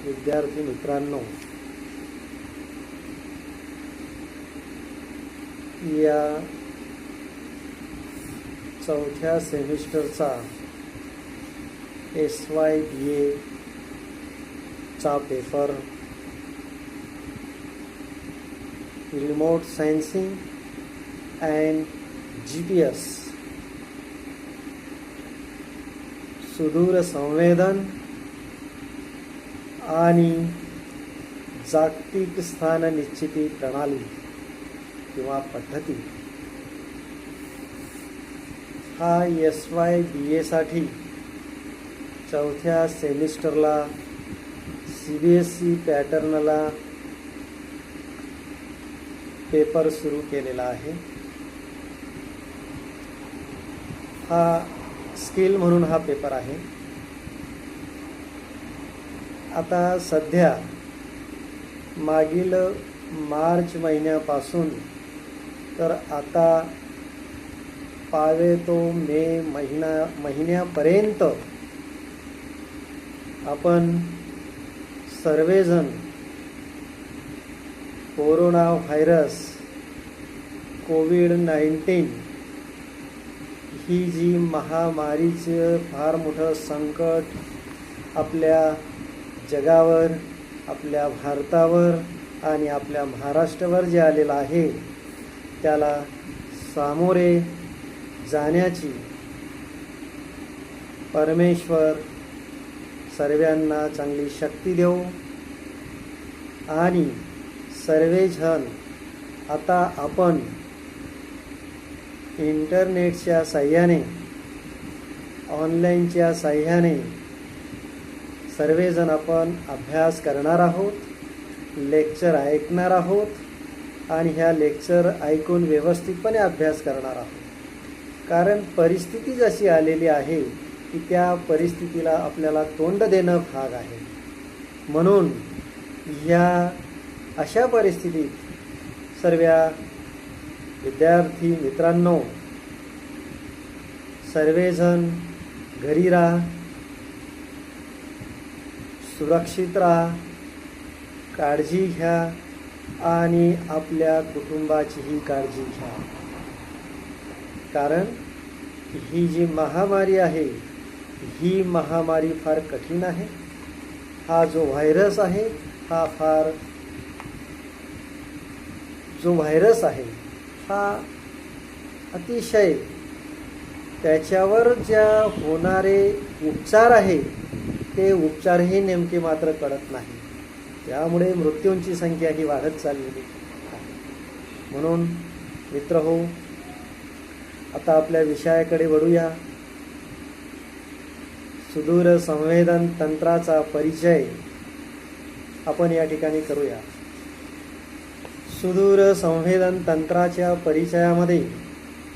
विद्यार्थी मित्रांनो, या चौथ्या सेमिस्टरचा SYBA चा paper remote sensing and GPS सुदूर संवेदन आणि जागतिक स्थान निश्चिती प्रणाली किंवा पद्धती हा SYBA साठी चौथ्या सेमिस्टरला CBSE पॅटर्नला पेपर सुरू केलेला आहे. हा स्किल म्हणून हा पेपर आहे. आता सध्या मागील मार्च महिन्यापासून तर आता पावे तो मे महिन्यापर्यंत आपण सर्वजण कोरोना व्हायरस कोविड-19 ही जी महामारीचं फार मोठं संकट आपल्या जगावर, आपल्या भारतावर आणि आपल्या महाराष्ट्रावर जे आलेलं आहे त्याला सामोरे जाण्याची परमेश्वर सर्वांना चांगली शक्ती देव आणि सर्वजण आता आपण इंटरनेटच्या साहाय्याने, ऑनलाईनच्या साहाय्याने सर्वजण आपण अभ्यास करणार आहोत, लेक्चर ऐकणार आहोत आणि ह्या लेक्चर ऐकून व्यवस्थितपणे अभ्यास करणार आहोत. कारण परिस्थिती जशी आलेली आहे की त्या परिस्थितीला आपल्याला तोंड देणं भाग आहे. म्हणून ह्या अशा परिस्थितीत सर्व विद्यार्थी मित्रांनो, सर्वजण घरी राहा, सुरक्षित राहा, काळजी घ्या आणि आपल्या कुटुंबाचीही काळजी घ्या. कारण ही जी महामारी आहे ही महामारी फार कठीण आहे. हा जो व्हायरस आहे हा हा अतिशय त्याच्यावर ज्या होणारे उपचार आहे ते उपचारही नेमके मात्र कळत नाही. त्यामुळे मृत्यूंची संख्या ही वाढत चाललेली आहे. म्हणून मित्रहो, आता आपल्या विषयाकडे वळूया. सुदूर संवेदन तंत्राचा परिचय आपण या ठिकाणी करूया. सुदूर संवेदन तंत्राच्या परिचयामध्ये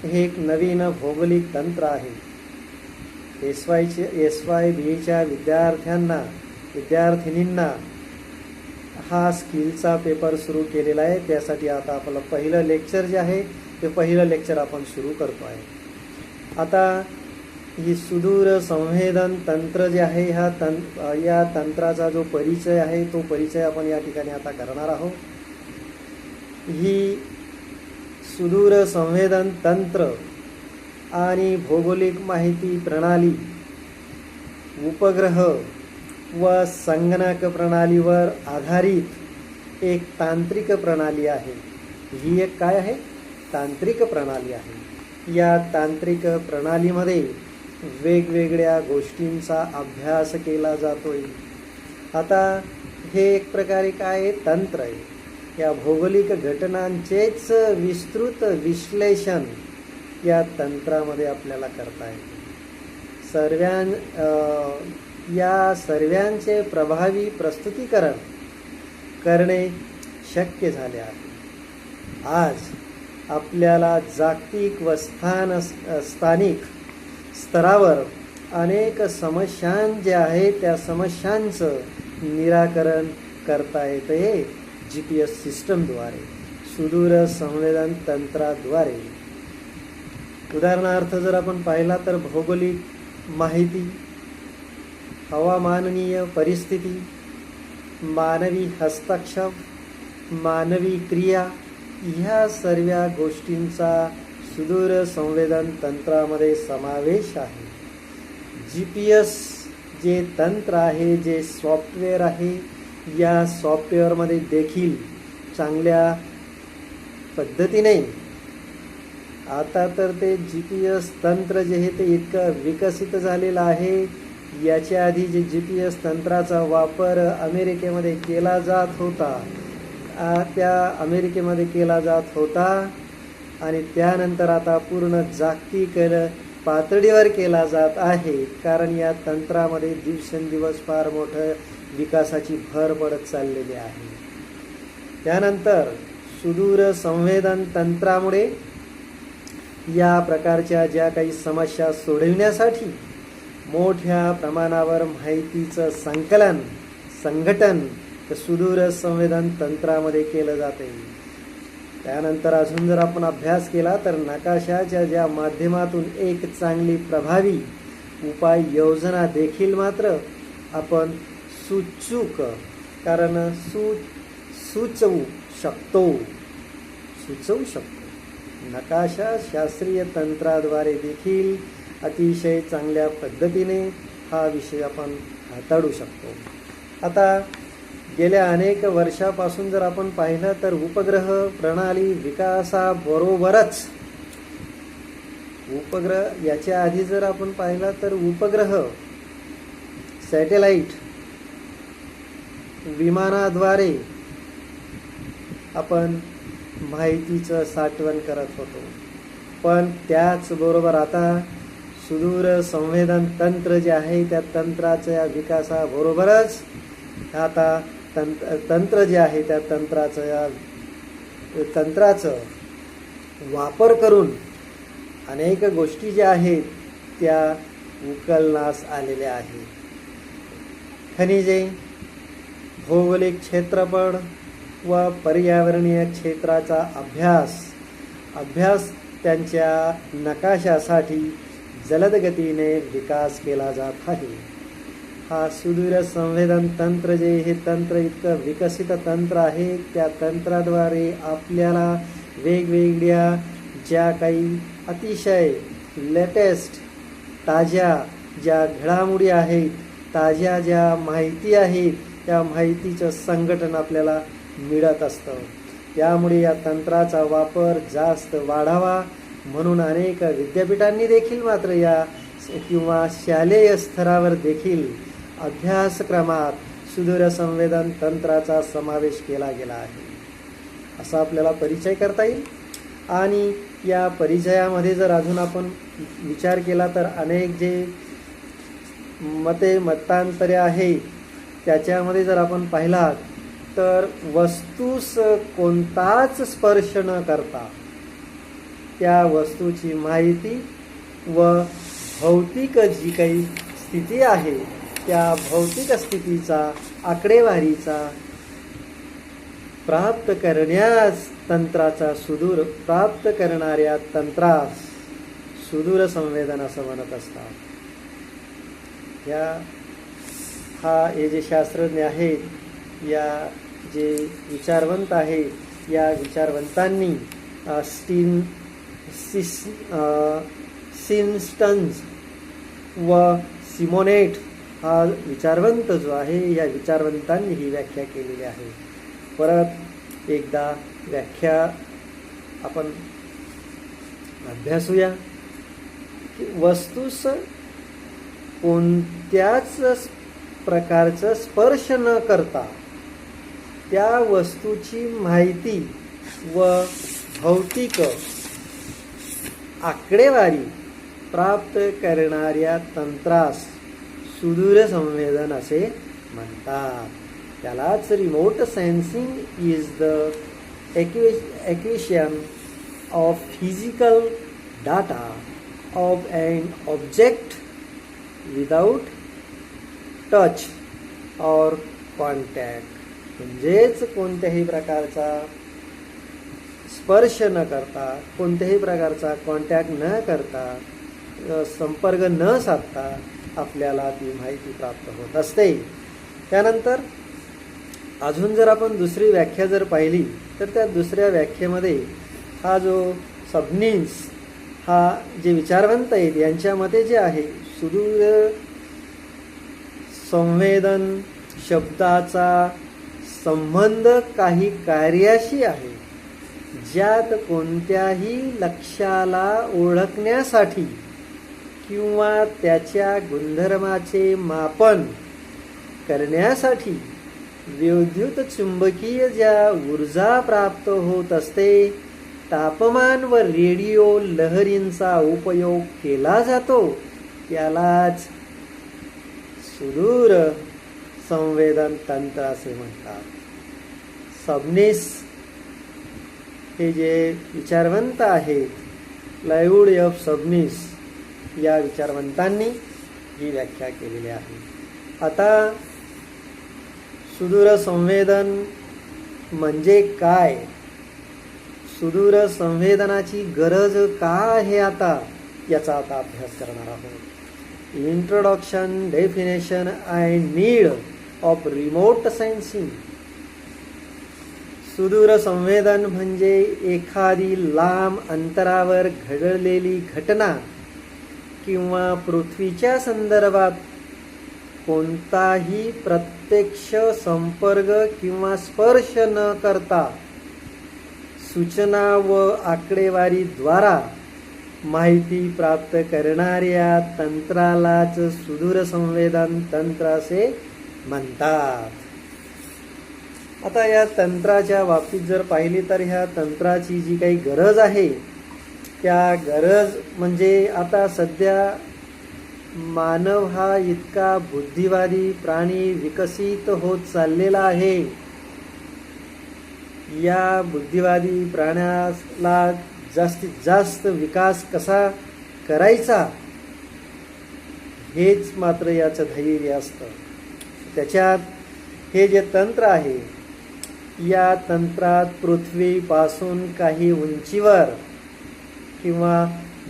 हे एक नवीन भौगोलिक तंत्र आहे. SYBAच्या विद्यार्थिनींना हा स्किलचा पेपर सुरू केलेला आहे. त्यासाठी आता आपलं पहिलं लेक्चर जे आहे ते पहिलं लेक्चर आपण सुरू करतो आहे. आता ही सुदूर संवेदन तंत्र जे आहे या तंत्राचा जो परिचय आहे तो परिचय आपण या ठिकाणी आता करणार आहोत. ही सुदूर संवेदन तंत्र आणि भौगोलिक माहिती प्रणाली, उपग्रह व संगणक प्रणालीवर आधारित एक तांत्रिक प्रणाली आहे. ही एक काय आहे? तांत्रिक प्रणाली आहे. या तांत्रिक प्रणालीमध्ये वेगवेगळ्या गोष्टींचा अभ्यास केला जातोय. आता हे एक प्रकारे काय तंत्र आहे. या भौगोलिक घटनांचेच विस्तृत विश्लेषण या तंत्रामध्ये आपल्याला करता येते. या सर्वांचे प्रभावी प्रस्तुतीकरण करणे शक्य झाले आहे. आज आपल्याला जागतिक व स्थानिक स्तरावर अनेक समस्या ज्या आहेत त्या समस्यांचं निराकरण करता येते GPS सिस्टमद्वारे, सुदूर संवेदन तंत्राद्वारे. उदाहरणार्थ जर आपण पाहिला तर भौगोलिक माहिती, हवामाननीय परिस्थिती, मानवी हस्तक्षेप, मानवी क्रिया ह्या सर्व गोष्टींचा सुदूर संवेदन तंत्रामध्ये समावेश आहे. GPS जे तंत्र आहे, जे सॉफ्टवेअर आहे, या सॉफ्टवेअरमध्ये देखील चांगल्या पद्धतीने आता तर ते GPS तंत्र जे आहे ते इतकं विकसित झालेलं आहे. याच्या आधी जे GPS तंत्राचा वापर अमेरिकेमध्ये केला जात होता, त्या अमेरिकेमध्ये केला जात होता आणि त्यानंतर आता पूर्ण जागतिक पातळीवर केला जात आहे. कारण या तंत्रामध्ये दिवसेंदिवस फार मोठं विकासाची भर पडत चाललेली आहे. त्यानंतर सुदूर संवेदन तंत्रामुळे या प्रकारच्या ज्या काही समस्या सोडविण्यासाठी मोठ्या प्रमाणावर माहितीचं संघटन सुदूर संवेदन तंत्रामध्ये केलं जाते. त्यानंतर अजून जर आपण अभ्यास केला तर नकाशाच्या ज्या माध्यमातून एक चांगली प्रभावी उपाययोजना देखील मात्र आपण सुचवू शकतो. नकाशा शास्त्रीय तंत्राद्वारे देखील अतिशय चांगल्या पद्धतीने हा विषय आपण हाताळू शकतो. आता गेल्या अनेक वर्षापासून जर आपण पाहिलं तर उपग्रह प्रणाली विकासाबरोबरच याच्या आधी जर आपण पाहिलं तर उपग्रह सॅटेलाइट विमानाद्वारे आपण माहितीचं साठवण करत होतो. पण त्याचबरोबर आता सुदूर संवेदन तंत्र जे आहे त्या तंत्राच्या विकासाबरोबरच आता तंत्र जे आहे त्या तंत्राचं वापर करून अनेक गोष्टी ज्या आहेत त्या उकलनास आलेल्या आहेत. खनिजे, भौगोलिक क्षेत्रफळ व पर्यावरणीय क्षेत्राचा अभ्यास त्यांच्या नकाशासाठी जलद गतीने विकास केला जात आहे. हा सुदूर संवेदन तंत्र जे हे तंत्र इतकं विकसित तंत्र आहे, त्या तंत्राद्वारे आपल्याला वेगवेगळ्या ज्या काही अतिशय लेटेस्ट ताज्या ज्या घडामोडी आहेत, ताज्या ज्या माहिती आहेत, त्या माहितीचं संघटन आपल्याला मिळत असतं. त्यामुळे या तंत्राचा वापर जास्त वाढावा म्हणून अनेक विद्यापीठांनी देखील मात्र या किंवा शालेय स्तरावर देखील अभ्यासक्रमात सुदूर संवेदन तंत्राचा समावेश केला गेला आहे. असा आपल्याला परिचय करता येईल. आणि या परिचयामध्ये जर अजून आपण विचार केला तर अनेक जे मतांतरे आहे त्याच्यामध्ये जर आपण पाहिलात तर वस्तूस कोणताच स्पर्श न करता त्या वस्तूची माहिती व भौतिक जी काही स्थिती आहे त्या भौतिक स्थितीचा आकडेवारीचा प्राप्त करण्यास प्राप्त करणाऱ्या तंत्रास सुदूर संवेदन असं म्हणत असतात. हे जे शास्त्रज्ञ आहेत, या जे विचारवंत आहेत, या विचारवंतांनी सिम्स्टन्स व सिमोनेट हा विचारवंत जो आहे, या विचारवंतांनी ही व्याख्या केलेली आहे. परत एकदा व्याख्या आपण अभ्यासूया की वस्तूस कोणत्याच प्रकारचा स्पर्श न करता त्या वस्तूची माहिती व भौतिक आकडेवारी प्राप्त करणाऱ्या तंत्रास सुदूर संवेदन असे म्हणतात. त्यालाच remote sensing is the acquisition of physical data of an object without touch और कॉन्टॅक्ट. म्हणजेच कोणत्याही प्रकारचा स्पर्श न करता, कोणत्याही प्रकारचा कॉन्टॅक्ट न करता, संपर्क न साधता आपल्याला ती माहिती प्राप्त होत असते. त्यानंतर अजून जर आपण दुसरी व्याख्या जर पाहिली तर त्या दुसऱ्या व्याख्येमध्ये हा जो सबनीस हा जे विचारवंत आहेत यांच्यामध्ये जे आहे सुदूर संवेदन शब्दाचा संबंध काही कार्याशी आहे, ज्यात कोणत्याही लक्ष्याला ओळखण्यासाठी किंवा त्याच्या गुणधर्माचे मापन करण्यासाठी विद्युत चुंबकीय ज्या ऊर्जा प्राप्त होत असते, तापमान व रेडिओ लहरींचा उपयोग केला जातो, त्यालाच सुदूर संवेदन तंत्र असे म्हणतात. सबनीस हे जे विचारवंत आहेत, लायवूड एफ सबनीस या विचारवंतांनी ही व्याख्या केलेली आहे. आता सुदूर संवेदन म्हणजे काय, सुदूर संवेदनाची गरज का आहे, आता याचा आता अभ्यास करणार आहोत. Introduction, definition and need of remote sensing. सुदूर संवेदन म्हणजे एखादी लांब अंतरावर घडलेली घटना किंवा पृथ्वीच्या संदर्भात कोणताही प्रत्यक्ष संपर्क किंवा स्पर्श न करता सूचना व आकडेवारीद्वारा माहिती प्राप्त करणाऱ्या तंत्रालाच सुदूर संवेदन तंत्र असे म्हणतात. आता या तंत्राच्या बाबतीत जर पाहिली तर ह्या तंत्राची जी काही गरज आहे, त्या गरज म्हणजे आता सध्या मानव हा इतका बुद्धिवादी प्राणी विकसित होत चाललेला आहे. या बुद्धिवादी प्राण्याला जास्तीत जास्त विकास कसा करायचा हेच मात्र याचं धैर्य असतं. त्याच्यात हे जे तंत्र आहे, या तंत्रात पृथ्वीपासून काही उंचीवर किंवा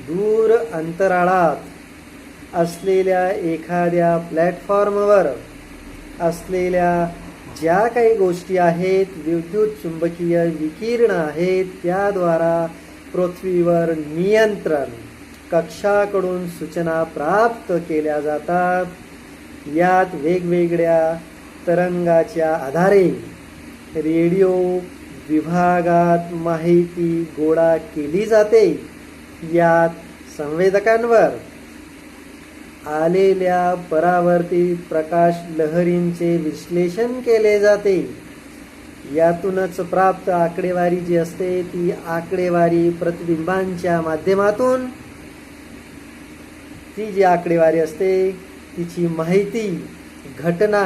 दूर अंतराळात असलेल्या एखाद्या प्लॅटफॉर्मवर असलेल्या ज्या काही गोष्टी आहेत, विद्युत चुंबकीय विकिरण आहेत, त्याद्वारा पृथ्वीवर नियंत्रण कक्षाकडून सूचना प्राप्त केल्या जातात. यात वेगवेगळ्या तरंगाच्या आधारे रेडिओ विभागात माहिती गोळा केली जाते. यात संवेदकांवर आलेल्या परावर्तित प्रकाश लहरींचे विश्लेषण केले जाते. यातूनच प्राप्त आकडेवारी जी असते, ती आकडेवारी प्रतिबिंबांच्या माध्यमातून ती जी आकडेवारी असते तिची माहिती घटना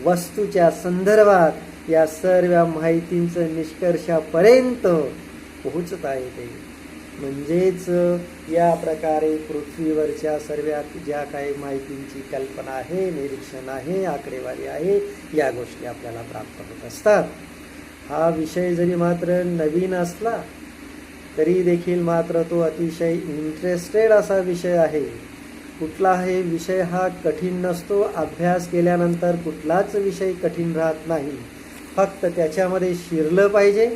वस्तूच्या संदर्भात या सर्व माहितींचं निष्कर्षापर्यंत पोहोचता येते. म्हणजेच या प्रकारे पृथ्वीवरच्या सर्व ज्या काही माहितींची कल्पना आहे, निरीक्षण आहे, आकडेवारी आहे, या गोष्टी आपल्याला प्राप्त होत असतात. हा विषय जरी मात्र नवीन असला तरी देखील मात्र तो अतिशय इंटरेस्टेड असा विषय आहे. कुठलाही विषय हा कठीण नसतो. अभ्यास केल्यानंतर कुठलाच विषय कठीण राहत नाही. फक्त त्याच्यामध्ये शिरलं पाहिजे,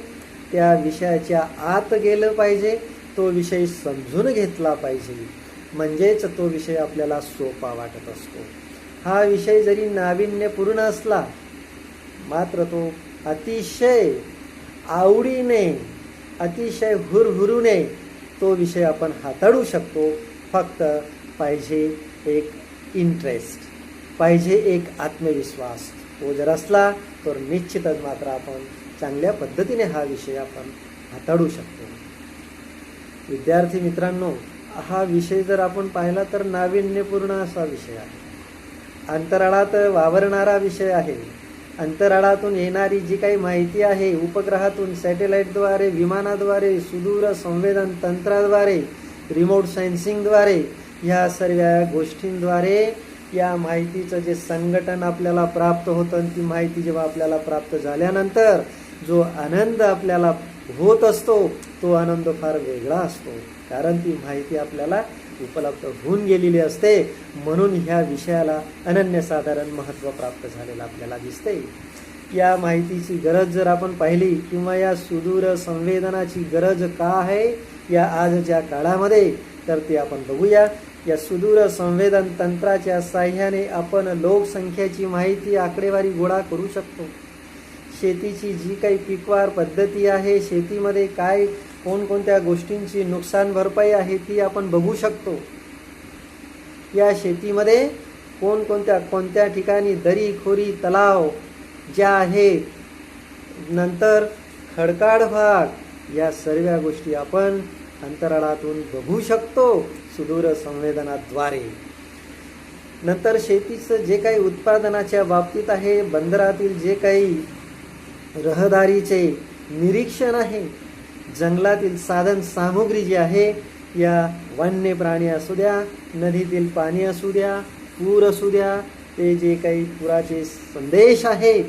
त्या विषयाच्या आत गेलं पाहिजे, तो विषय समजून घेतला पाहिजे, म्हणजेच तो विषय आपल्याला सोपा वाटत असतो. हा विषय जरी नाविन्यपूर्ण असला मात्र तो अतिशय आवडीने, अतिशय हुरहुरूने तो विषय आपण हाताळू शकतो. फक्त पाहिजे एक इंटरेस्ट, पाहिजे एक आत्मविश्वास. तो जर असला तर निश्चितच मात्र आपण चांगल्या पद्धतीने हा विषय आपण हाताळू शकतो. विद्यार्थी मित्रांनो, हा विषय जर आपण पाहिला तर नाविन्यपूर्ण असा विषय आहे. अंतराळात वावरणारा विषय आहे. अंतराळातून येणारी जी काही माहिती आहे, उपग्रहातून, सॅटेलाईटद्वारे, विमानाद्वारे, सुदूर संवेदन तंत्राद्वारे, रिमोट सेन्सिंगद्वारे, ह्या सर्व गोष्टींद्वारे या माहितीचं जे संघटन आपल्याला प्राप्त होतं, आणि ती माहिती जेव्हा आपल्याला प्राप्त झाल्यानंतर जो आनंद आपल्याला होत असतो, तो आनंद फार वेगळा असतो. कारण ती माहिती आपल्याला उपलब्ध होऊन गेलेली असते. म्हणून ह्या विषयाला अनन्यसाधारण महत्त्व प्राप्त झालेलं आपल्याला दिसते. या माहितीची गरज जर आपण पाहिली किंवा या सुदूर संवेदनाची गरज का आहे या आजच्या काळामध्ये, तर ते आपण बघूया. या सुदूर संवेदन तंत्राच्या साह्याने आपण लोकसंख्येची माहिती आकडेवारी गोळा करू शकतो. शेतीची जी काही पिकवार पद्धती आहे, शेतीमध्ये काय कोणकोणत्या गोष्टींची नुकसान भरपाई आहे ती आपण बघू शकतो. या शेतीमध्ये कोणत्या ठिकाणी दरी खोरी तलाव ज्या आहेत, नंतर खडकाळ भाग, या सर्व गोष्टी आपण अंतराळातून बघू शकतो सुदूर संवेदनाद्वारे. नंतर शेतीचं जे काही उत्पादनाच्या बाबतीत आहे, बंदरातील जे काही रहदारीचे निरीक्षण आहे, जंगलातील साधन सामुग्री जी आहे, या वन्य प्राणी असू द्या, नदीतील पाणी असू द्या, पूर असू द्या, ते जे काही पुराचे संदेश आहेत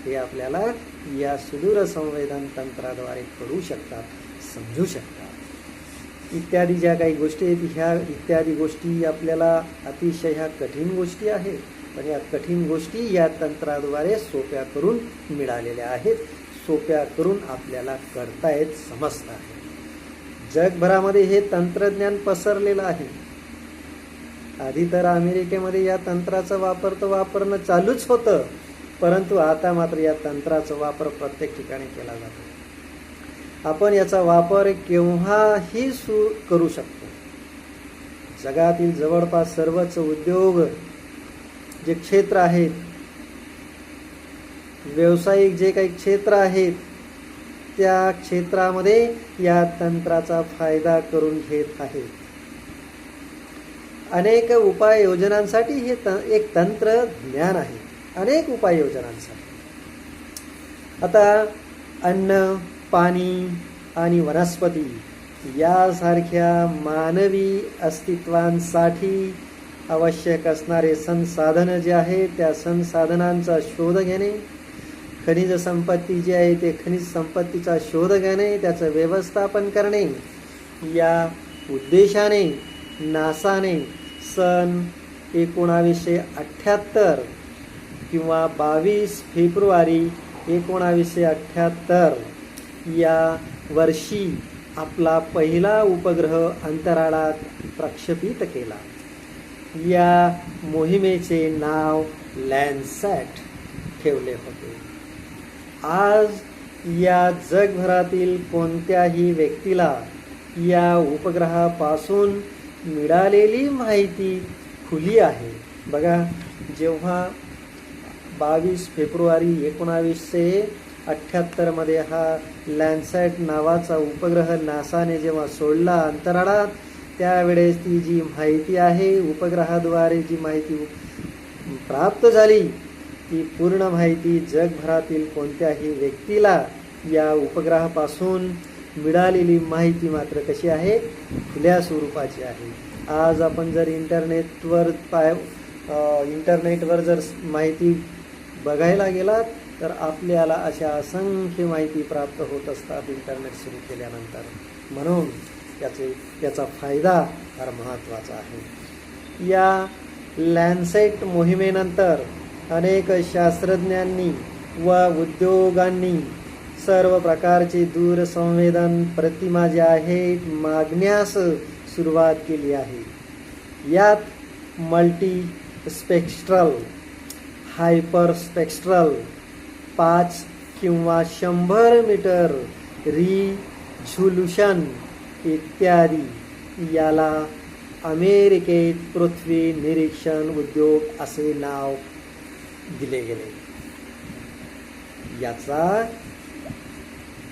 ते आपल्याला या सुदूर संवेदन तंत्राद्वारे कळू शकतात, समजू शकतात. इत्यादी ज्या काही गोष्टी आहेत, ह्या इत्यादी गोष्टी आपल्याला अतिशय ह्या कठीण गोष्टी आहेत, पण या कठीण गोष्टी या तंत्राद्वारे सोप्या करून मिळालेल्या आहेत, सोप्या करून आपल्याला करतायत, समजत आहे. जगभरामध्ये हे तंत्रज्ञान पसरलेलं आहे. आधी तर अमेरिकेमध्ये या तंत्राचा वापरणं चालूच होतं, परंतु आता मात्र या तंत्राचा वापर प्रत्येक ठिकाणी केला जातो. आपण याचा वापर केव्हाही करू शकतो. जगातील जवळपास सर्वच उद्योग जे क्षेत्र आहेत, व्यावसायिक जे काही क्षेत्र आहेत, त्या क्षेत्रामध्ये या तंत्राचा फायदा करून घेत आहेत. अनेक उपाययोजनांसाठी हे एक तंत्रज्ञान आहे, अनेक उपाययोजनांसाठी. आता अन्न, पाणी आणि वनस्पती यासारख्या मानवी अस्तित्वांसाठी आवश्यक असणारे संसाधन जे आहे, त्या संसाधनांचा शोध घेणे, खनिज संपत्ती जी आहे ते खनिज संपत्तीचा शोध घेणे, त्याचं व्यवस्थापन करणे, या उद्देशाने नासाने सन 1978 किंवा 22 फेब्रुवारी 1978 या वर्षी आपला पहिला उपग्रह अंतराळात प्रक्षेपित केला. या मोहिमेचे नाव लॅन्डसॅट ठेवले होते. आज या जगभरातील कोणत्याही व्यक्तीला या उपग्रहापासून मिळालेली माहिती खुली आहे. बघा, जेव्हा 22 फेब्रुवारी 1978 मध्ये हा लॅन्डसॅट नावाचा उपग्रह नासाने जेव्हा सोडला अंतराळात, त्यावेळेस ती जी माहिती आहे, उपग्रहाद्वारे जी माहिती प्राप्त झाली, ती पूर्ण माहिती जगभरातील कोणत्याही व्यक्तीला या उपग्रहापासून मिळालेली माहिती मात्र कशी आहे, खुल्या स्वरूपाची आहे. आज आपण जर इंटरनेटवर जर माहिती बघायला गेलात तर आपल्याला अशा असंख्य माहिती प्राप्त होत असतात इंटरनेट सुरू केल्यानंतर. म्हणून त्याचा फायदा फार महत्त्वाचा आहे. या लॅन्डसॅट मोहिमेनंतर अनेक शास्त्रज्ञांनी व उद्योगांनी सर्व प्रकारचे दूरसंवेदन प्रतिमा ज्या आहेत मागण्यास सुरुवात केली आहे. यात मल्टी स्पेक्ट्रल, हायपर स्पेक्ट्रल, 5 किंवा 100 मीटर रिझोल्यूशन इत्यादी, याला अमेरिकेत पृथ्वी निरीक्षण उद्योग असे नाव दिले गेले. याचा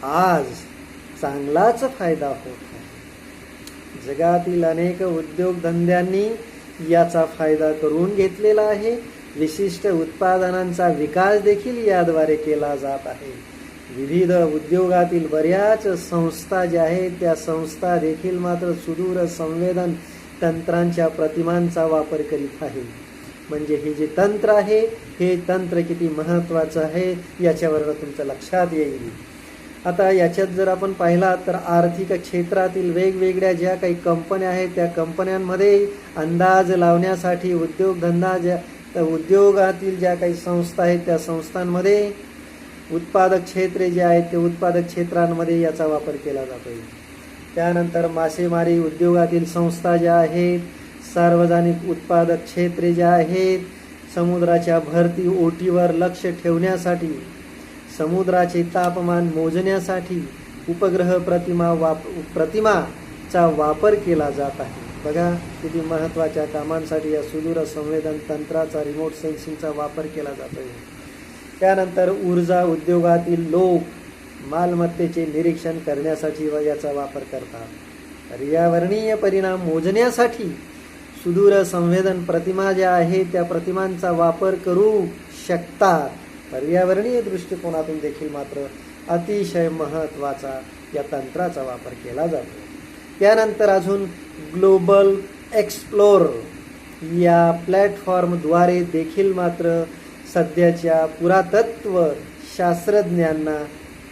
आज चांगलाच फायदा होत आहे. जगातील अनेक उद्योगधंद्यांनी याचा फायदा करून घेतलेला आहे. विशिष्ट उत्पादनांचा विकास देखील याद्वारे केला जात आहे. विविध उद्योगातील बऱ्याच संस्था ज्या आहेत त्या संस्था देखील मात्र सुदूर संवेदन तंत्रांच्या प्रतिमांचा वापर करीत आहे. म्हणजे हे जे तंत्र आहे हे तंत्र किती महत्त्वाचं आहे याच्यावर तुमचं लक्षात येईल. आता याच्यात जर आपण पाहिला तर आर्थिक क्षेत्रातील वेगवेगळ्या ज्या काही कंपन्या आहेत त्या कंपन्यांमध्ये अंदाज लावण्यासाठी उद्योगातील ज्या काही संस्था आहेत त्या संस्थांमध्ये उत्पादक क्षेत्रे जे आहेत ते उत्पादक क्षेत्रांमध्ये याचा वापर केला जातो. त्यानंतर मासेमारी उद्योगातील संस्था ज्या आहेत, सार्वजनिक उत्पादक क्षेत्रे ज्या आहेत, समुद्राच्या भरती ओटीवर लक्ष ठेवण्यासाठी, समुद्राचे तापमान मोजण्यासाठी उपग्रह प्रतिमाचा वापर केला जात आहे. बघा किती महत्त्वाच्या कामांसाठी या सुदूर संवेदन तंत्राचा, रिमोट सेन्सिंगचा वापर केला जातोय. त्यानंतर ऊर्जा उद्योगातील लोक मालमत्तेचे निरीक्षण करण्यासाठी याचा वापर करतात. पर्यावरणीय परिणाम मोजण्यासाठी सुदूर संवेदन प्रतिमा ज्या आहेत त्या प्रतिमांचा वापर करू शकतात. पर्यावरणीय दृष्टिकोनातून देखील मात्र अतिशय महत्त्वाचा या तंत्राचा वापर केला जातो. त्यानंतर अजून ग्लोबल एक्सप्लोर या प्लॅटफॉर्मद्वारे देखील मात्र सध्याच्या पुरातत्व शास्त्रज्ञांना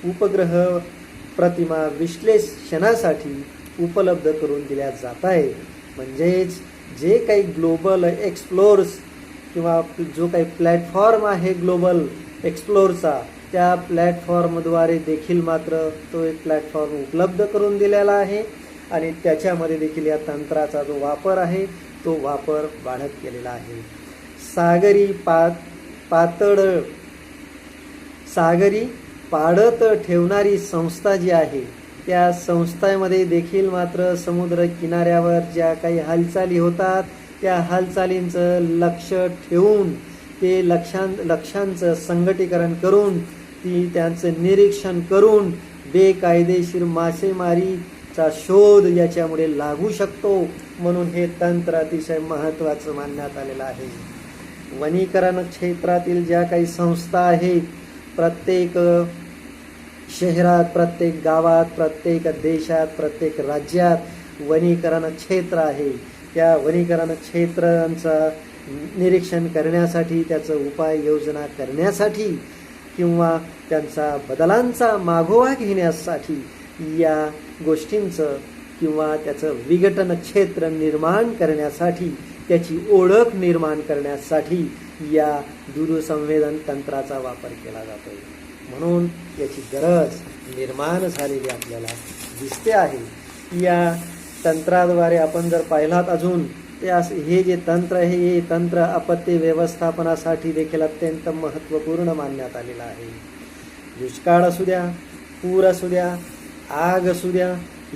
उपग्रह प्रतिमा विश्लेषणासाठी उपलब्ध करून दिल्या जात आहे. म्हणजेच जे काही ग्लोबल एक्सप्लोर्स किंवा जो काही प्लॅटफॉर्म आहे ग्लोबल एक्सप्लोरचा, त्या प्लॅटफॉर्मद्वारे देखील मात्र तो एक प्लॅटफॉर्म उपलब्ध करून दिलेला आहे आणि त्याच्यामध्ये देखील या तंत्राचा जो वापर आहे तो वापर वाढत गेलेला आहे. सागरी पाडत ठेवणारी संस्था जी आहे त्या संस्थेमध्ये देखील मात्र समुद्र किनाऱ्यावर ज्या काही हालचाली होतात त्या हालचालींचं लक्ष ठेवून ते लक्ष्यांचं संघटीकरण करून त्यांचं निरीक्षण करून बेकायदेशीर मासेमारीचा शोध याच्यामुळे लागू शकतो. म्हणून हे तंत्र अतिशय महत्त्वाचं मानण्यात आलेलं आहे. वनीकरण क्षेत्रातील ज्या काही संस्था आहेत, प्रत्येक शहरात, प्रत्येक गावात, प्रत्येक देशात, प्रत्येक राज्यात वनीकरण क्षेत्र आहे. त्या वनीकरण क्षेत्रांचं निरीक्षण करण्यासाठी, त्याचं उपाययोजना करण्यासाठी किंवा त्यांचा बदलांचा मागोवा घेण्यासाठी या गोष्टींचं किंवा त्याचं विघटन क्षेत्र निर्माण करण्यासाठी, त्याची ओळख निर्माण करण्यासाठी या दूरसंवेदन तंत्राचा वापर केला जातो. म्हणून याची गरज निर्माण झालेली आपल्याला दिसते आहे. या तंत्राद्वारे आपण जर पाहिलात अजून हे जे तंत्र आहे हे तंत्र आपत्ती व्यवस्थापनासाठी देखील अत्यंत महत्त्वपूर्ण मानण्यात आलेलं आहे. दुष्काळ असू द्या, पूर असू द्या, आग असू द्या,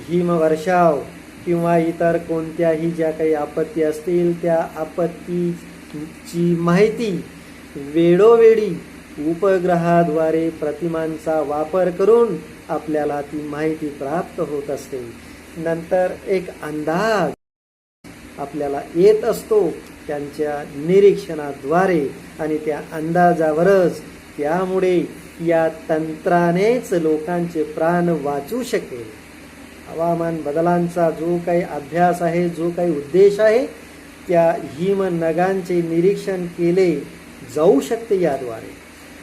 हिमवर्षाव किंवा इतर कोणत्याही ज्या काही आपत्ती असतील त्या आपत्तीची माहिती वेळोवेळी उपग्रहाद्वारे प्रतिमांचा वापर करून आपल्याला ती माहिती प्राप्त होत असते. नंतर एक अंदाज आपल्याला येत असतो त्यांच्या निरीक्षणाद्वारे आणि त्या अंदाजावरच त्यामुळे या तंत्रानेच लोकांचे प्राण वाचू शकेल. हवामान बदलांचा जो काही अभ्यास आहे, जो काही उद्देश आहे, त्या हिमनगांचे निरीक्षण केले जाऊ शकते याद्वारे.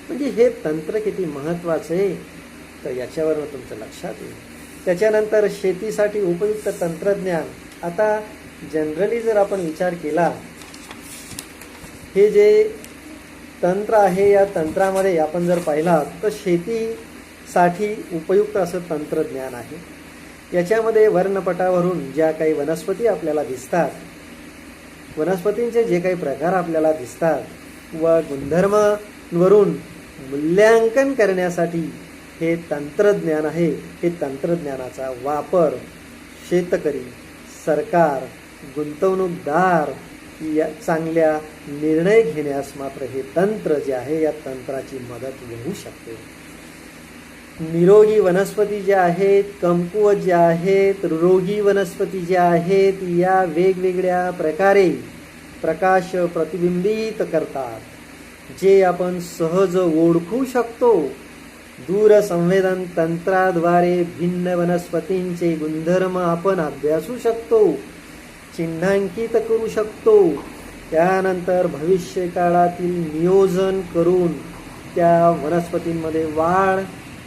म्हणजे हे तंत्र किती महत्त्वाचं आहे तर याच्यावरून तुमचं लक्षात येईल. त्याच्यानंतर शेतीसाठी उपयुक्त तंत्रज्ञान. आता जनरली जर आपण विचार केला, हे जे तंत्र आहे या तंत्रामध्ये आपण जर पाहिला तर शेतीसाठी उपयुक्त असं तंत्रज्ञान आहे. याच्यामध्ये वर्णपटावरून ज्या काही वनस्पती आपल्याला दिसतात, वनस्पतींचे जे काही प्रकार आपल्याला दिसतात व गुणधर्मावरून मूल्यांकन करण्यासाठी हे तंत्रज्ञान आहे. हे तंत्रज्ञानाचा वापर शेतकरी, सरकार, गुंतवणूकदार या चांगल्या निर्णय घेण्यास मात्र हे तंत्र जे आहे या तंत्राची मदत होऊ शकते. निरोगी वनस्पती ज्या आहेत, कमकुवत ज्या आहेत, रोगी वनस्पती ज्या आहेत या वेगवेगळ्या प्रकारे प्रकाश प्रतिबिंबित करतात, जे आपण सहज ओळखू शकतो. दूरसंवेदन तंत्राद्वारे भिन्न वनस्पतींचे गुणधर्म आपण अभ्यासू शकतो, चिन्हांकित करू शकतो. त्यानंतर भविष्य काळातील नियोजन करून त्या वनस्पतींमध्ये वाढ,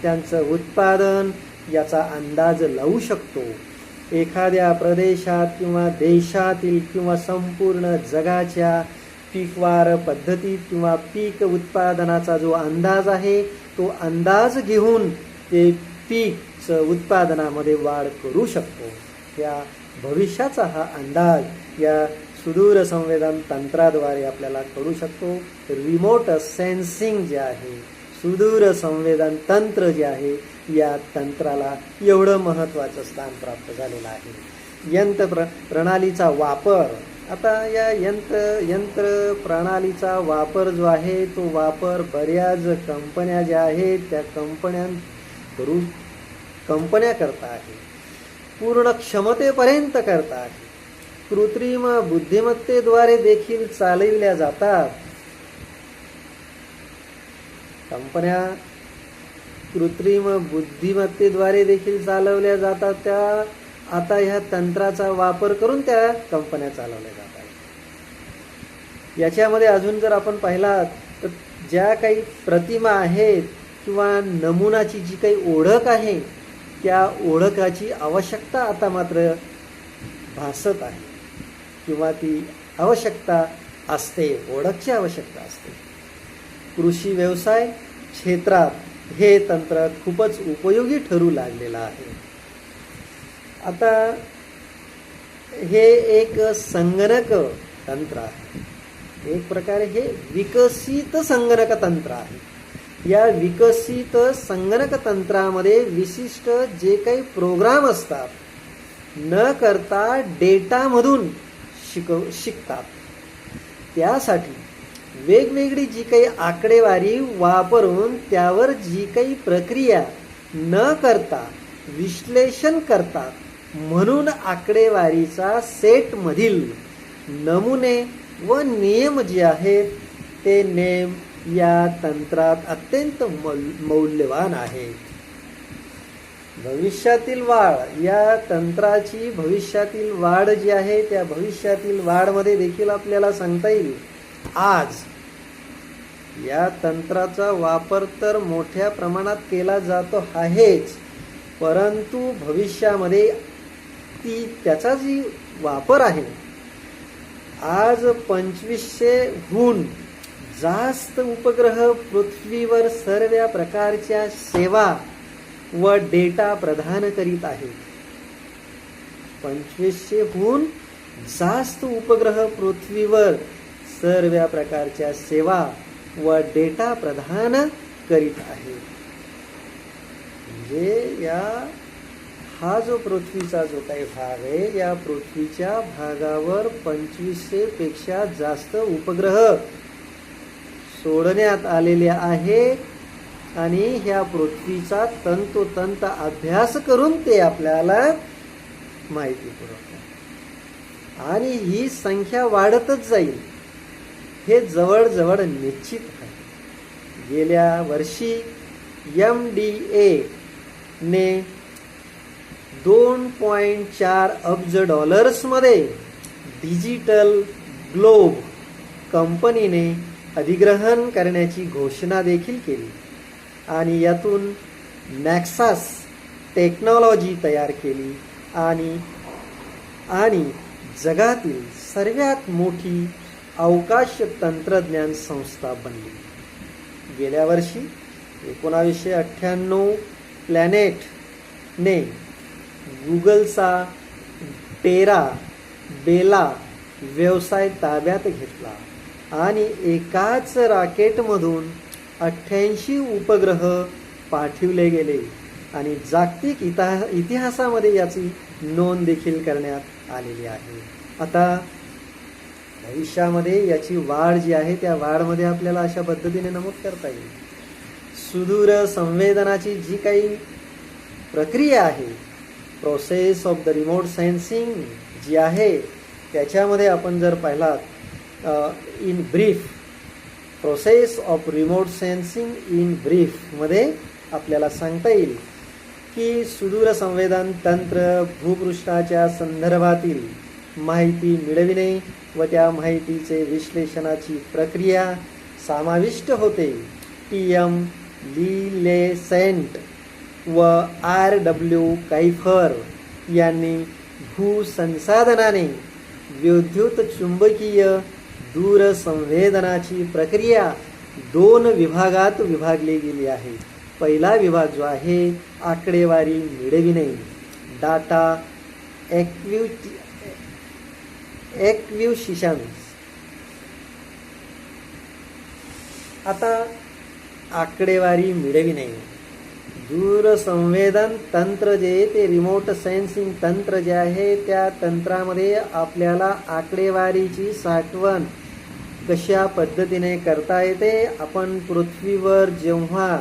त्यांचं उत्पादन याचा अंदाज लावू शकतो. एखाद्या प्रदेशात किंवा देशातील किंवा संपूर्ण जगाच्या पीकवार पद्धतीत किंवा पीक उत्पादनाचा जो अंदाज आहे तो अंदाज घेऊन ते पीक उत्पादनामध्ये वाढ करू शकतो. या भविष्याचा हा अंदाज या सुदूर संवेदन तंत्राद्वारे आपल्याला कळू शकतो. रिमोट सेन्सिंग जे आहे, सुदूर संवेदन तंत्र जे आहे, या तंत्राला एवढं महत्त्वाचं स्थान प्राप्त झालेलं आहे. यंत्र प्रणालीचा वापर, आता या यंत्र प्रणालीचा वापर जो आहे तो वापर बऱ्याच कंपन्या ज्या आहेत त्या कंपन्या करता आहेत, पूर्ण क्षमतेपर्यंत करता आहेत, कृत्रिम बुद्धिमत्तेद्वारे देखील चालविल्या जातात. कंपन्या कृत्रिम बुद्धिमत्तेद्वारे देखील चालवल्या जातात. त्या आता ह्या तंत्राचा वापर करून त्या कंपन्या चालवल्या जातात. याच्यामध्ये अजून जर आपण पाहिला तर ज्या काही प्रतिमा आहेत किंवा नमुनाची जी काही ओळख आहे त्या ओळखाची आवश्यकता आता मात्र भासत आहे किंवा ती आवश्यकता असते, ओळखची आवश्यकता असते. कृषी व्यवसाय क्षेत्रात हे तंत्र खूपच उपयोगी ठरू लागलेलं आहे. आता हे एक संगणक तंत्र आहे, एक प्रकारे हे विकसित संगणक तंत्र आहे. या विकसित संगणक तंत्रामध्ये विशिष्ट जे काही प्रोग्राम असतात न करता डेटामधून शिकतात. त्यासाठी वेगवेगळी जी काही आकडेवारी वापरून त्यावर जी काही प्रक्रिया न करता विश्लेषण करतात. म्हणून आकडेवारीचा सेटमधील नमुने व नियम जे आहेत ते नेम या तंत्रात अत्यंत मौल्यवान आहेत. भविष्यातील वाढ, या तंत्राची भविष्यातील वाढ जी आहे त्या भविष्यातील वाढमध्ये देखील आपल्याला सांगता येईल. आज या तंत्राचा वापर तर मोठ्या प्रमाणात केला जातो आहेच, परंतु भविष्यामध्ये त्याचा जी वापर आहे, आज 2500हून जास्त उपग्रह पृथ्वीवर सर्व प्रकारच्या सेवा व डेटा प्रदान करीत आहेत. 2500हून जास्त उपग्रह पृथ्वीवर सर्व प्रकारच्या सेवा व डेटा प्रदान करीत आहेत. म्हणजे हा जो पृथ्वीचा जो काही भाग आहे या पृथ्वीच्या भागावर 2500 पेक्षा जास्त उपग्रह सोडण्यात आलेले आहे आणि ह्या पृथ्वीचा तंतोतंत अभ्यास करून ते आपल्याला माहिती पुरवतात आणि ही संख्या वाढतच जाईल, हे जवळजवळ निश्चित आहे. गेल्या वर्षी MDA ने $2.4 अब्ज मध्ये डिजिटल ग्लोब कंपनीने अधिग्रहण करण्याची घोषणा देखील केली आणि यातून नॅक्सास टेक्नॉलॉजी तयार केली आणि जगातील सर्वात मोठी अवकाश तंत्रज्ञान संस्था बनली. गेल्या वर्षी 1998 प्लॅनेटने गुगलचा बेला व्यवसाय ताब्यात घेतला आणि एकाच रॉकेटमधून 88 उपग्रह पाठविले गेले आणि जागतिक इतिहासामध्ये याची नोंद देखील करण्यात आलेली आहे. आता भविष्यामध्ये याची वाढ जी आहे त्या वाढमध्ये आपल्याला अशा पद्धतीने नमूद करता येईल. सुदूर संवेदनाची जी काही प्रक्रिया आहे, process of the remote sensing जी आहे, त्याच्यामध्ये आपण जर पाहिलात in brief, process of remote sensing in ब्रीफमध्ये आपल्याला सांगता येईल की सुदूर संवेदन तंत्र भूपृष्ठाच्या संदर्भातील माहिती मिळविणे व त्या माहितीचे विश्लेषणाची प्रक्रिया समाविष्ट होते. TM लीलेसेंट व RW कैफर यांनी भूसंसाधनाने विद्युत चुंबकीय दूरसंवेदनाची प्रक्रिया 2 विभागात विभागली गेली आहे. पहिला विभाग जो आहे आकडेवारी मिळविणे, डाटा ॲक्विजिशन. आता आकडेवारी मिळविणे, दूरसंवेदन तंत्र जे ते रिमोट सेन्सिंग तंत्र जे आहे त्या तंत्रामध्ये आपल्याला आकडेवारीची साठवण कशा पद्धतीने करता येते. आपण पृथ्वीवर जेव्हा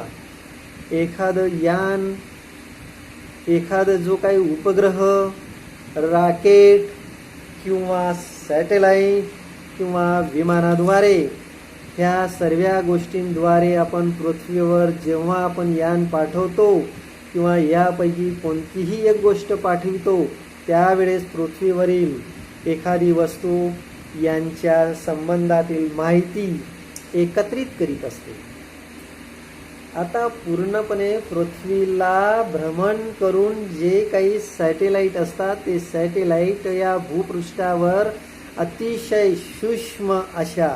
एखादं यान, एखादं जो काही उपग्रह, रॉकेट किंवा सॅटेलाईट किंवा विमानाद्वारे ह्या सर्व गोष्टींद्वारे आपण पृथ्वीवर जेव्हा आपण यान पाठवतो किंवा यापैकी कोणतीही एक गोष्ट पाठवितो त्यावेळेस पृथ्वीवरील एखादी वस्तू यांच्या संबंधातील माहिती एकत्रित करीत असते. आता पूर्णपणे पृथ्वीला भ्रमण करून जे काही सॅटेलाईट असतात ते सॅटेलाईट या भूपृष्ठावर अतिशय सूक्ष्म अशा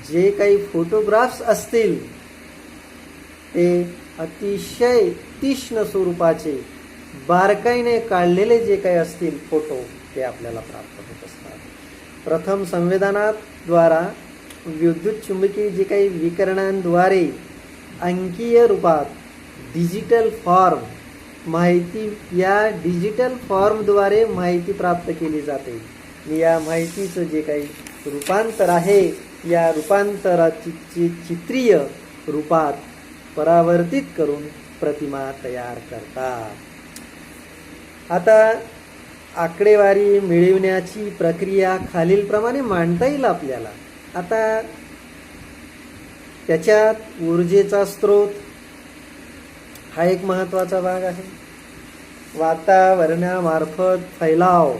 जे काही फोटोग्राफ्स असतील ते अतिशय तीक्ष्ण स्वरूपाचे बारकाईने काढलेले जे काही असतील फोटो ते आपल्याला प्राप्त होत असतात. प्रथम संवेदनाद्वारा विद्युत चुंबकीय जे काही विकिरणांद्वारे अंकीय रूपात डिजिटल फॉर्म माहिती, या डिजिटल फॉर्मद्वारे माहिती प्राप्त केली जाते. या माहितीचं जे काही रूपांतर आहे या रूपांतराची चित्रीय रूपात परावर्तित करून प्रतिमा तयार करतात. आता आकडेवारी मिळविण्याची प्रक्रिया खालीलप्रमाणे मांडता येईल आपल्याला. आता त्याच्यात ऊर्जेचा स्रोत हा एक महत्त्वाचा भाग आहे. वातावरणामार्फत फैलाव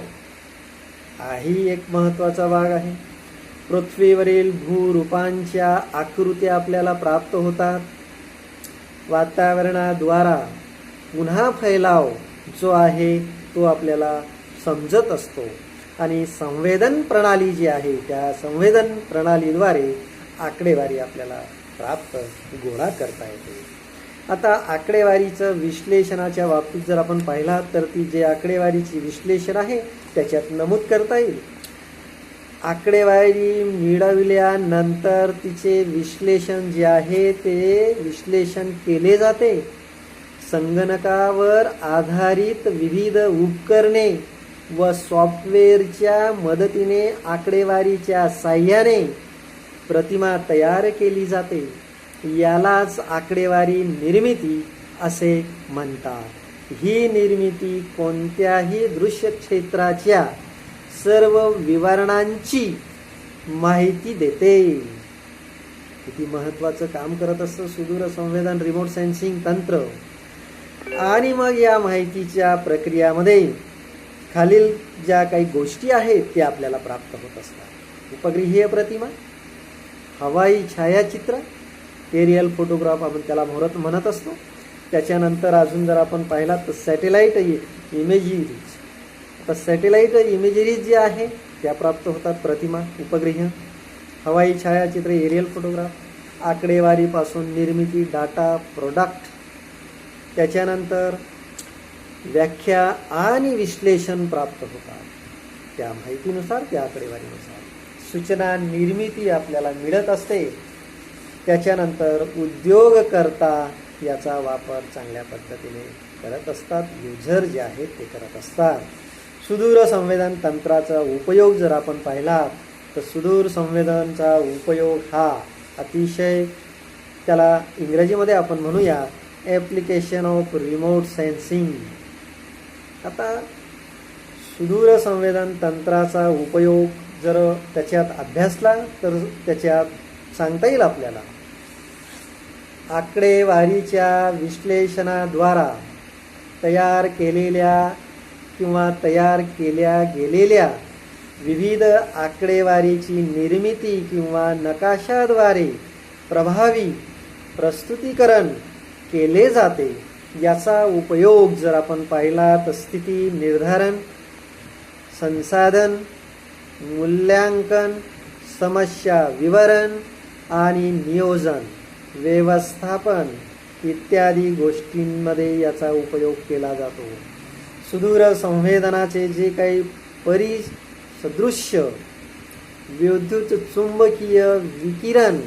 हाही एक महत्त्वाचा भाग आहे. पृथ्वीवरील भूरूपांच्या आकृत्या आपल्याला प्राप्त होतात. वातावरणाद्वारा पुन्हा फैलाव जो आहे तो आपल्याला समजत असतो आणि संवेदन प्रणाली जी आहे त्या संवेदन प्रणालीद्वारे आकडेवारी आपल्याला प्राप्त गोळा करता येते. आता आकडेवारीचं विश्लेषणाच्या बाबतीत जर आपण पाहिला तर ती जे आकडेवारीची विश्लेषण आहे त्याच्यात नमूद करता येईल. आकडेवारी मिळवल्यानंतर तिचे विश्लेषण जे आहे ते विश्लेषण केले जाते. संगणकावर आधारित विविध उपकरणे व सॉफ्टवेअरच्या मदतीने आकडेवारीच्या साह्याने प्रतिमा तयार केली जाते. यालाच आकडेवारी निर्मिती असे म्हणतात. ही निर्मिती कोणत्याही दृश्य क्षेत्राच्या सर्व विवरणांची माहिती देते. किती महत्त्वाचं काम करत असतं सुदूर संवेदन रिमोट सेन्सिंग तंत्र. आणि मग या माहितीच्या प्रक्रियामध्ये खालील ज्या काही गोष्टी आहेत त्या आपल्याला प्राप्त होत असतात. उपग्रहीय प्रतिमा, हवाई छायाचित्र, एरियल फोटोग्राफ आपण त्याला म्हणत असतो. त्याच्यानंतर अजून जर आपण पाहिला तर सॅटेलाईट इमेजरीज. आता सॅटेलाईट इमेजरीज जे आहे त्या प्राप्त होतात प्रतिमा, उपग्रह, हवाई छायाचित्र, एरियल फोटोग्राफ, आकडेवारीपासून निर्मिती, डाटा, प्रोडक्ट, त्याच्यानंतर व्याख्या आणि विश्लेषण प्राप्त होतात. त्या माहितीनुसार त्या आकडेवारीनुसार सूचना निर्मिती आपल्याला मिळत असते. त्याच्यानंतर उद्योगकर्ता याचा वापर चांगल्या पद्धतीने करत असतात. युजर जे आहेत ते करत असतात. सुदूर संवेदन तंत्राचा उपयोग जर आपण पाहिला तर सुदूर संवेदनचा उपयोग हा अतिशय, त्याला इंग्रजीमध्ये आपण म्हणूया ॲप्लिकेशन ऑफ रिमोट सेन्सिंग. आता सुदूर संवेदन तंत्राचा उपयोग जर त्याच्यात अभ्यासला तर त्याच्यात सांगता येईल आपल्याला आकडेवारीच्या विश्लेषणाद्वारा तयार केलेल्या किंवा तयार केल्या गेलेल्या विविध आकडेवारीची निर्मिती किंवा नकाशाद्वारे प्रभावी प्रस्तुतीकरण केले जाते. याचा उपयोग जर आपण पाहिला तर स्थिती निर्धारण, संसाधन, मूल्यांकन, समस्या विवरण आणि नियोजन, व्यवस्थापन इत्यादी गोष्टींमध्ये याचा उपयोग केला जातो. सुदूर संवेदनाचे जे काही परिसदृश्य विद्युत चुंबकीय विकिरण,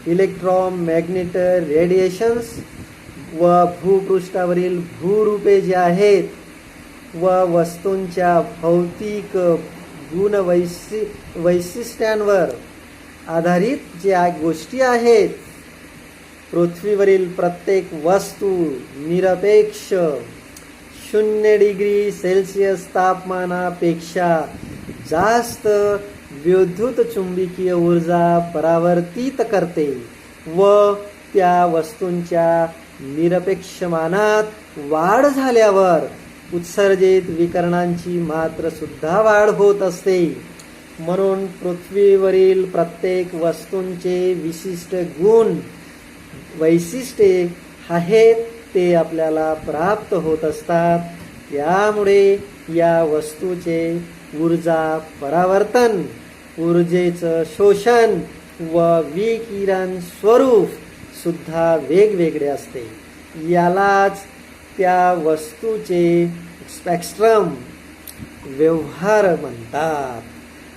इलेक्ट्रोमॅग्नेट रेडिएशन्स व भूपृष्ठावरील भूरूपे जे आहेत व वस्तूंच्या भौतिक वैशिष्ट्यांवर आधारित ज्या गोष्टी आहेत, पृथ्वीवरील प्रत्येक वस्तू निरपेक्ष 0 डिग्री सेल्सिअस तापमानापेक्षा जास्त विद्युत चुंबकीय ऊर्जा परावर्तित करते व त्या वस्तूंच्या निरपेक्षमानात वाढ झाल्यावर उत्सर्जित विकिरणांची मात्र सुद्धा वाढ होत असते. म्हणून पृथ्वीवरील प्रत्येक वस्तूंचे विशिष्ट गुण वैशिष्ट्ये आहेत ते आपल्याला प्राप्त होत असतात. त्यामुळे या वस्तूचे ऊर्जा परावर्तन, ऊर्जेचं शोषण व विकिरण स्वरूप सुद्धा वेगवेगळे असते. यालाच त्या वस्तूचे स्पेक्ट्रम व्यवहार म्हणतात.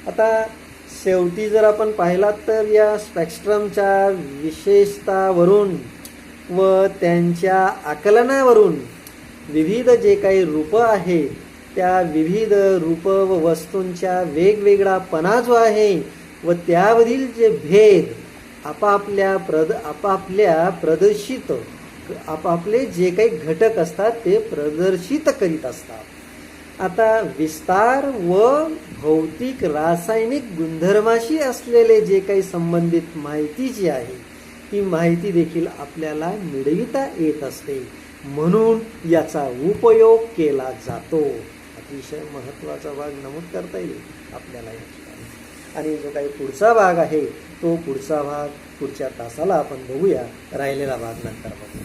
आता शेवटी जर आपण पाहिलात तर या स्पेक्ट्रमच्या विशेषतावरून व त्यांच्या आकलनावरून विविध जे काही रूपं आहेत त्या विविध रूप व वस्तूंच्या वेगवेगळापणा जो आहे व त्यावरील जे भेद आपापले जे काही घटक असतात ते प्रदर्शित करीत असतात. आता विस्तार व भौतिक रासायनिक गुणधर्माशी असलेले जे काही संबंधित माहिती जी आहे ती माहिती देखील आपल्याला मिळविता येत असते. म्हणून याचा उपयोग केला जातो. अतिशय महत्त्वाचा भाग नमूद करता येईल आपल्याला या ठिकाणी. आणि जो काही पुढचा भाग आहे तो पुढचा भाग पुढच्या तासाला आपण बघूया. राहिलेला भाग नंतर बघू.